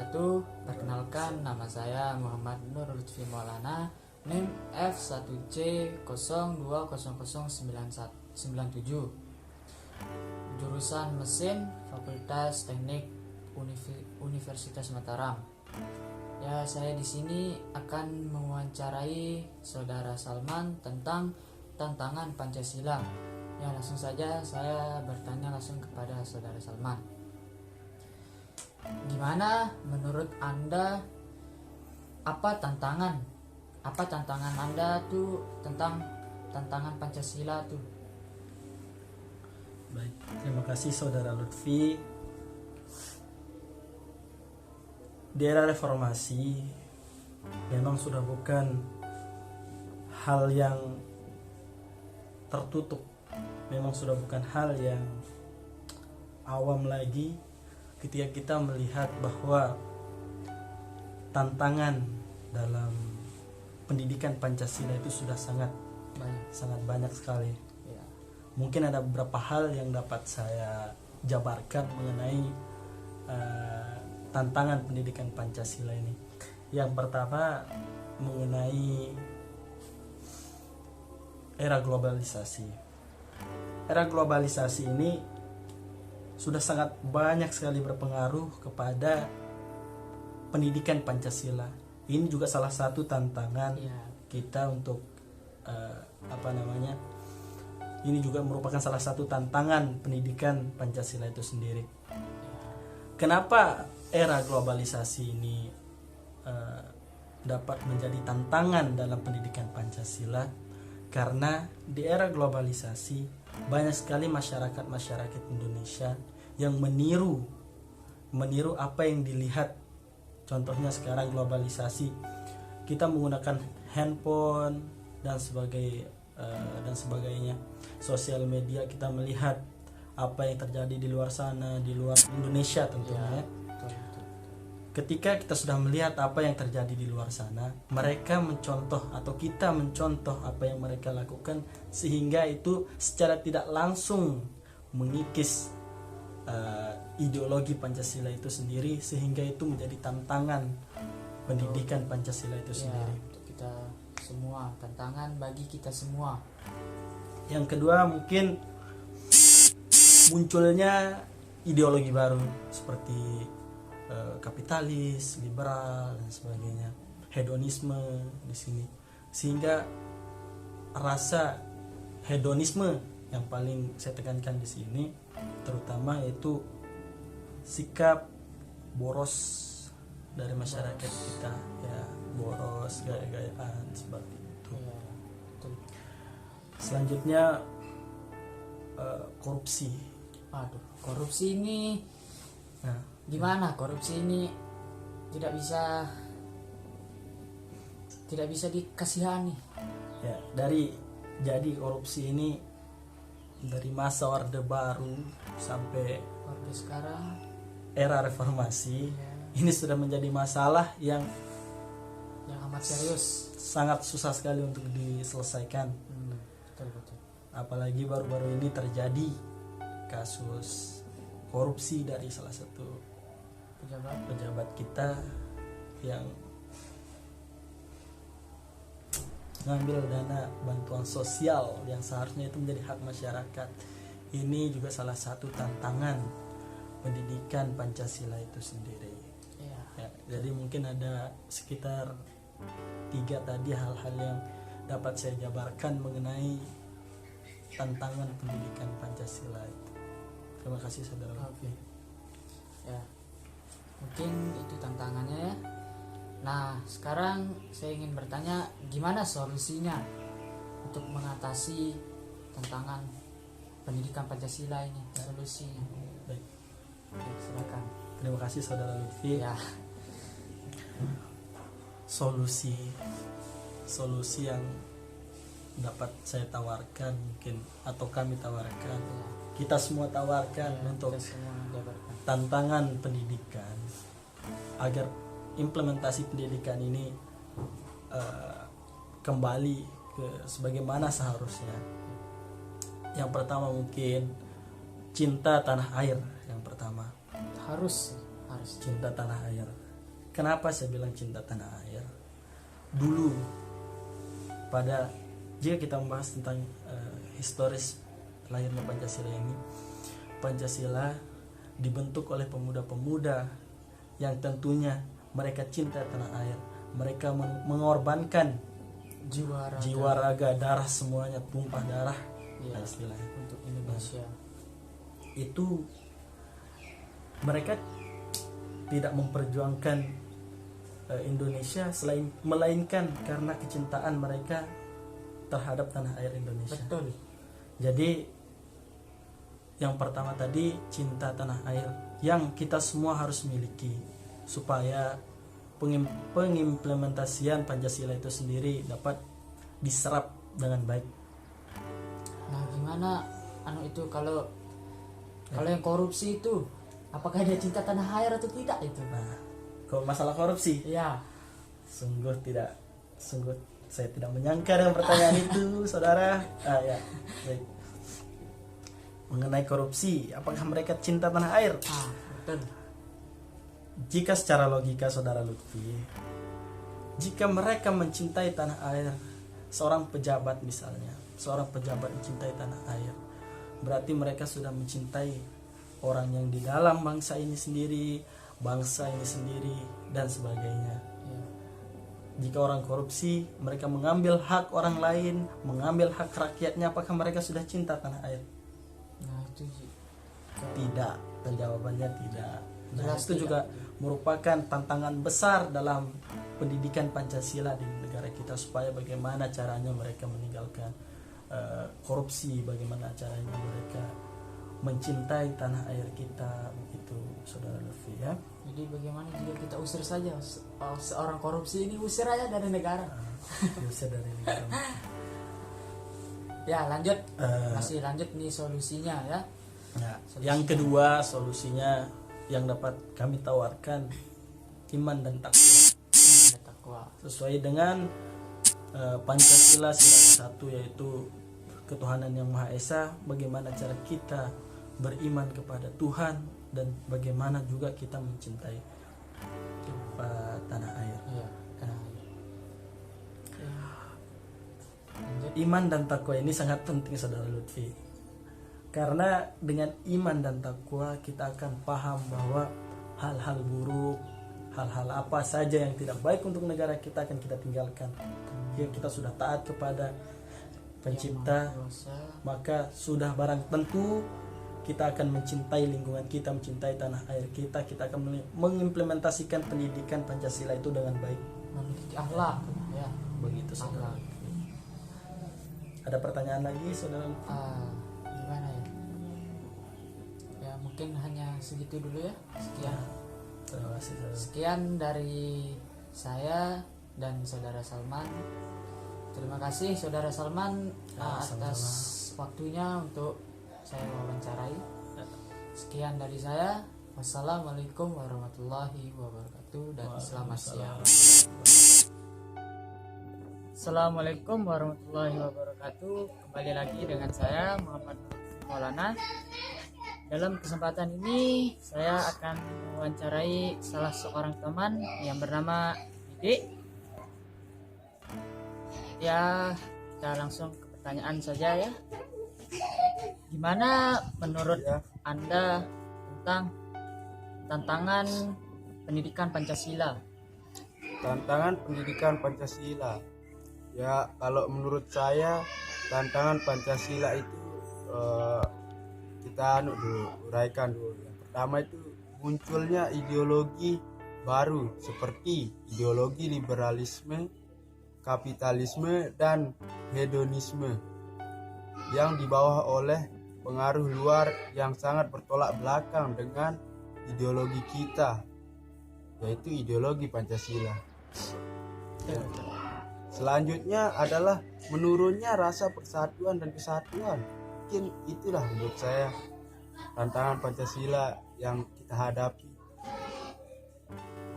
wabarakatuh. Perkenalkan, nama saya Muhammad Nur Lutfi Maulana, NIM F1C020097, jurusan mesin, Fakultas Teknik Universitas Mataram. Ya, saya di sini akan mewawancarai Saudara Salman tentang tantangan Pancasila. Ya, langsung saja saya bertanya langsung kepada Saudara Salman. Gimana menurut Anda, apa tantangan Anda tuh tentang tantangan Pancasila tuh? Baik, terima kasih Saudara Lutfi. Di era reformasi memang sudah bukan hal yang tertutup, memang sudah bukan hal yang awam lagi ketika kita melihat bahwa tantangan dalam pendidikan Pancasila itu sudah sangat banyak sekali. Ya. Mungkin ada beberapa hal yang dapat saya jabarkan mengenai tantangan pendidikan Pancasila ini. Yang pertama mengenai era globalisasi. Era globalisasi ini sudah sangat banyak sekali berpengaruh kepada pendidikan Pancasila. Ini juga salah satu tantangan kita untuk ini juga merupakan salah satu tantangan pendidikan Pancasila itu sendiri. Kenapa era globalisasi ini dapat menjadi tantangan dalam pendidikan Pancasila? Karena di era globalisasi banyak sekali masyarakat Indonesia yang meniru apa yang dilihat. Contohnya sekarang globalisasi, kita menggunakan handphone dan sebagainya, sosial media, kita melihat apa yang terjadi di luar sana, di luar Indonesia tentunya. Ketika kita sudah melihat apa yang terjadi di luar sana, mereka mencontoh atau kita mencontoh apa yang mereka lakukan, sehingga itu secara tidak langsung mengikis ideologi Pancasila itu sendiri, sehingga itu menjadi tantangan pendidikan Pancasila itu sendiri. Untuk kita semua, tantangan bagi kita semua. Yang kedua mungkin munculnya ideologi baru seperti kapitalis, liberal dan sebagainya, hedonisme di sini, sehingga rasa hedonisme yang paling saya tekankan di sini terutama yaitu sikap boros dari masyarakat kita, ya, boros, gaya-gayaan seperti itu. Selanjutnya korupsi. Korupsi ini gimana? Korupsi ini tidak bisa dikasihani. Ya, jadi korupsi ini dari masa Orde Baru sampai Orde sekarang, era reformasi, ini sudah menjadi masalah yang amat serius, sangat susah sekali untuk diselesaikan. Betul. Apalagi baru-baru ini terjadi kasus korupsi dari salah satu pejabat kita yang mengambil dana bantuan sosial yang seharusnya itu menjadi hak masyarakat. Ini juga salah satu tantangan pendidikan Pancasila itu sendiri. Ya, jadi mungkin ada sekitar 3 tadi hal-hal yang dapat saya jabarkan mengenai tantangan pendidikan Pancasila itu. Terima kasih saudara. Ya, mungkin itu tantangannya ya. Nah, sekarang saya ingin bertanya, gimana solusinya untuk mengatasi tantangan pendidikan Pancasila ini? Solusinya. Baik. Silakan. Terima kasih saudara Lutfi. Ya. Solusi yang dapat saya tawarkan mungkin, atau kami tawarkan, kita semua tawarkan untuk tantangan pendidikan agar implementasi pendidikan ini kembali ke sebagaimana seharusnya. Yang pertama mungkin cinta tanah air. Yang pertama harus cinta tanah air. Kenapa saya bilang cinta tanah air? Dulu jika kita membahas tentang historis lahirnya Pancasila ini, Pancasila dibentuk oleh pemuda-pemuda yang tentunya mereka cinta tanah air. Mereka mengorbankan jiwa raga, darah, semuanya, tumpah darah, ya, istilahnya untuk Indonesia. Itu mereka tidak memperjuangkan Indonesia melainkan karena kecintaan mereka terhadap tanah air Indonesia. Betul. Jadi yang pertama tadi cinta tanah air yang kita semua harus miliki supaya pengimplementasian Pancasila itu sendiri dapat diserap dengan baik. Nah, gimana itu kalau yang korupsi itu, apakah dia cinta tanah air atau tidak itu? Nah, kalau masalah korupsi, Ya, sungguh saya tidak menyangka dengan pertanyaan itu, saudara. Ya, baik. Mengenai korupsi, apakah mereka cinta tanah air? betul. Jika secara logika, saudara Lutfi, jika mereka mencintai tanah air, seorang pejabat misalnya, mencintai tanah air, berarti mereka sudah mencintai orang yang di dalam bangsa ini sendiri, dan sebagainya. Ya. Jika orang korupsi, mereka mengambil hak orang lain, mengambil hak rakyatnya, apakah mereka sudah cinta tanah air? Nah, itu Tidak, dan jawabannya tidak. Nah, Jelas itu tidak. juga merupakan tantangan besar dalam pendidikan Pancasila di negara kita, supaya bagaimana caranya mereka meninggalkan korupsi, bagaimana caranya mereka mencintai tanah air kita, begitu, saudara Lutfi, ya. Jadi bagaimana jika kita usir saja seorang korupsi ini, usir aja dari negara. Diusir dari negara. Ya, lanjut. Masih lanjut nih solusinya ya. Nah, yang kedua solusinya yang dapat kami tawarkan, iman dan takwa. Sesuai dengan Pancasila sila 1, yaitu ketuhanan yang Maha Esa. Bagaimana cara kita beriman kepada Tuhan dan bagaimana juga kita mencintai tanah air. Iya, tanah air. Lanjut. Iman dan takwa ini sangat penting, saudara Lutfi, karena dengan iman dan takwa kita akan paham bahwa hal-hal buruk, hal-hal apa saja yang tidak baik untuk negara kita akan kita tinggalkan. Jika kita sudah taat kepada Pencipta, maka sudah barang tentu kita akan mencintai lingkungan kita, mencintai tanah air kita. Kita akan mengimplementasikan pendidikan Pancasila itu dengan baik. Memiliki akhlak, ya. Begitu, saudara. Akhlak. Ada pertanyaan lagi, saudara? Gimana ya? Ya mungkin hanya segitu dulu ya. Sekian. Terima kasih, saudara. Sekian dari saya dan saudara Salman. Terima kasih saudara Salman atas waktunya untuk saya wawancarai. Sekian dari saya. Wassalamualaikum warahmatullahi wabarakatuh dan selamat siang. Assalamualaikum warahmatullahi wabarakatuh. Kembali lagi dengan saya Muhammad Maulana. Dalam kesempatan ini saya akan mewawancarai salah seorang teman yang bernama Didik. Ya, kita langsung ke pertanyaan saja ya. Gimana menurut Anda tentang tantangan pendidikan Pancasila? Tantangan pendidikan Pancasila. Ya, kalau menurut saya tantangan Pancasila itu kita uraikan dulu. Yang pertama itu munculnya ideologi baru seperti ideologi liberalisme, kapitalisme, dan hedonisme yang dibawa oleh pengaruh luar yang sangat bertolak belakang dengan ideologi kita, yaitu ideologi Pancasila. Selanjutnya adalah menurunnya rasa persatuan dan kesatuan. Mungkin itulah menurut saya tantangan Pancasila yang kita hadapi.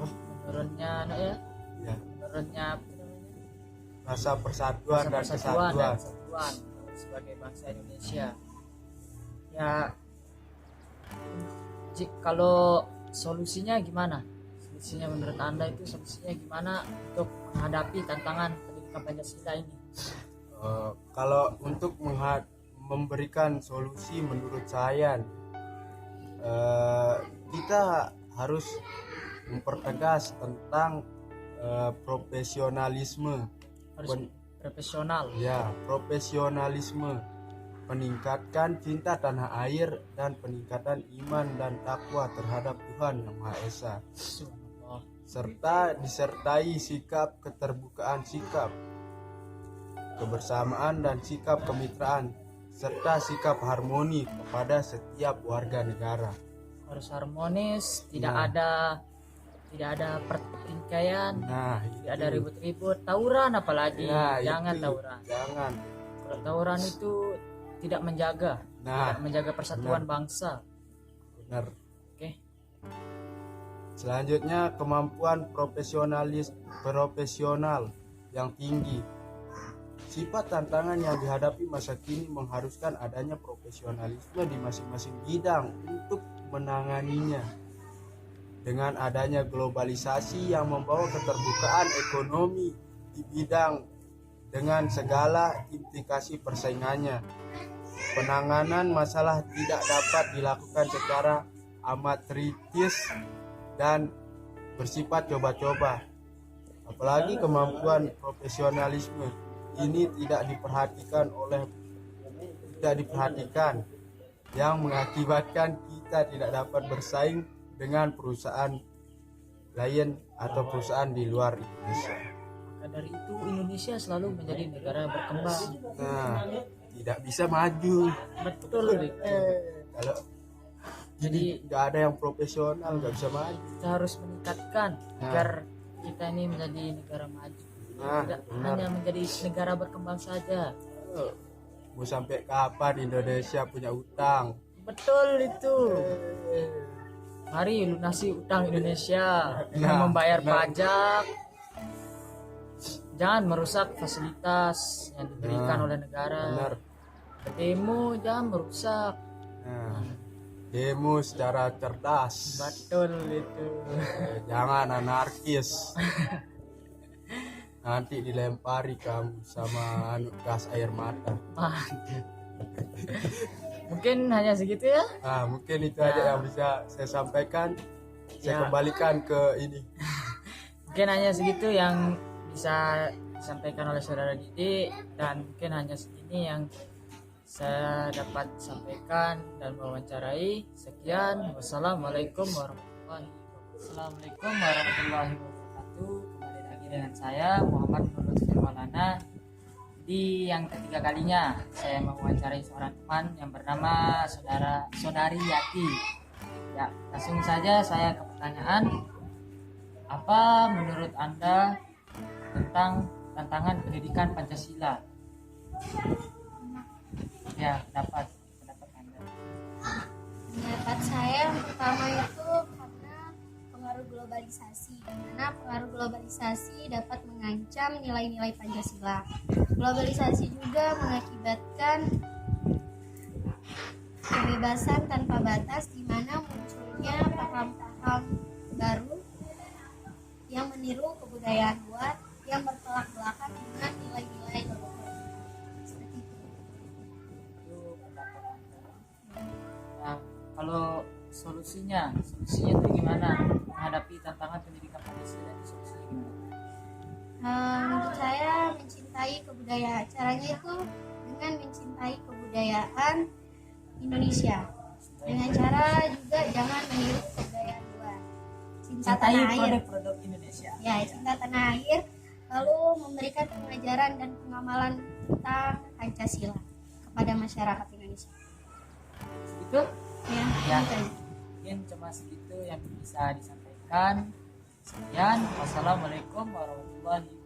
Menurunnya Ya, menurunnya rasa persatuan dan kesatuan. Sebagai bangsa Indonesia. Ya, kalau solusinya gimana? solusinya menurut Anda itu solusinya gimana untuk menghadapi tantangan pendidikan Pancasila ini? Kalau untuk memberikan solusi menurut saya, kita harus mempertegas tentang profesionalisme. Harus profesional. Ya, profesionalisme, meningkatkan cinta tanah air dan peningkatan iman dan takwa terhadap Tuhan Yang Maha Esa, Subhanallah. serta disertai sikap keterbukaan, sikap kebersamaan dan sikap kemitraan, serta sikap harmoni kepada setiap warga negara. Harus harmonis, tidak Nah. ada pertikaian, Nah, tidak ada ribut-ribut, tawuran apalagi. Nah, Jangan itu. tawuran. Jangan. Kalau tawuran itu tidak menjaga, Nah, tidak menjaga persatuan bangsa. benar. Oke. Selanjutnya, kemampuan profesional yang tinggi. Sifat tantangan yang dihadapi masa kini mengharuskan adanya profesionalisme di masing-masing bidang untuk menanganinya. Dengan adanya globalisasi yang membawa keterbukaan ekonomi di bidang dengan segala implikasi persaingannya, penanganan masalah tidak dapat dilakukan secara amatritis dan bersifat coba-coba. Apalagi kemampuan profesionalisme ini tidak diperhatikan yang mengakibatkan kita tidak dapat bersaing dengan perusahaan lain atau perusahaan di luar Indonesia. Maka dari itu Indonesia selalu menjadi negara berkembang. Nah, tidak bisa maju Betul itu. kalau Jadi nggak ada yang profesional, nggak bisa maju. kita harus meningkatkan agar kita ini menjadi negara maju. Nah, Tidak benar. hanya menjadi negara berkembang saja. Mau sampai kapan Indonesia punya utang? Betul itu. Mari lunasi utang Indonesia dengan Nah, membayar benar. pajak. Jangan merusak fasilitas yang diberikan oleh negara. Benar. Demo jangan merusak. Nah, demo secara cerdas. Betul itu. Jangan anarkis. Nanti dilempari kamu sama gas air mata. Mantap. Mungkin hanya segitu ya. Nah, mungkin itu aja yang bisa saya sampaikan. Saya Ya. kembalikan ke ini. Mungkin hanya segitu yang bisa disampaikan oleh saudara Didi, dan mungkin hanya segini yang saya dapat sampaikan dan mewawancarai. Sekian, wassalamualaikum warahmatullahi wabarakatuh. Assalamualaikum warahmatullahi wabarakatuh. Kembali lagi dengan saya Muhammad Nurul Maulana. Di yang ketiga kalinya saya mewawancarai seorang teman yang bernama saudari Yati. Ya, langsung saja saya ke pertanyaan. Apa menurut Anda tentang tantangan pendidikan Pancasila? Ya, pendapat Anda. Pendapat saya yang pertama itu karena pengaruh globalisasi, di mana pengaruh globalisasi dapat mengancam nilai-nilai Pancasila. Globalisasi juga mengakibatkan kebebasan tanpa batas, di mana munculnya paham-paham baru yang meniru kebudayaan luar yang bertolak belakang dengan nilai-nilai Eropa. Seperti itu. Itu pendapat Anda. Nah, kalau solusinya itu gimana menghadapi tantangan pendidikan Pancasila itu solusinya gimana? Menurut saya mencintai kebudayaan. Caranya itu dengan mencintai kebudayaan Indonesia. Dengan cara juga jangan meniru kebudayaan luar. Cinta Cintai tanah air. produk-produk Indonesia. Ya, cinta tanah air. Lalu memberikan pengajaran dan pengamalan tentang Pancasila kepada masyarakat Indonesia. Itu Ya, Ya. itu aja. mungkin cuma segitu yang bisa disampaikan. Sekian, wassalamualaikum warahmatullahi wabarakatuh.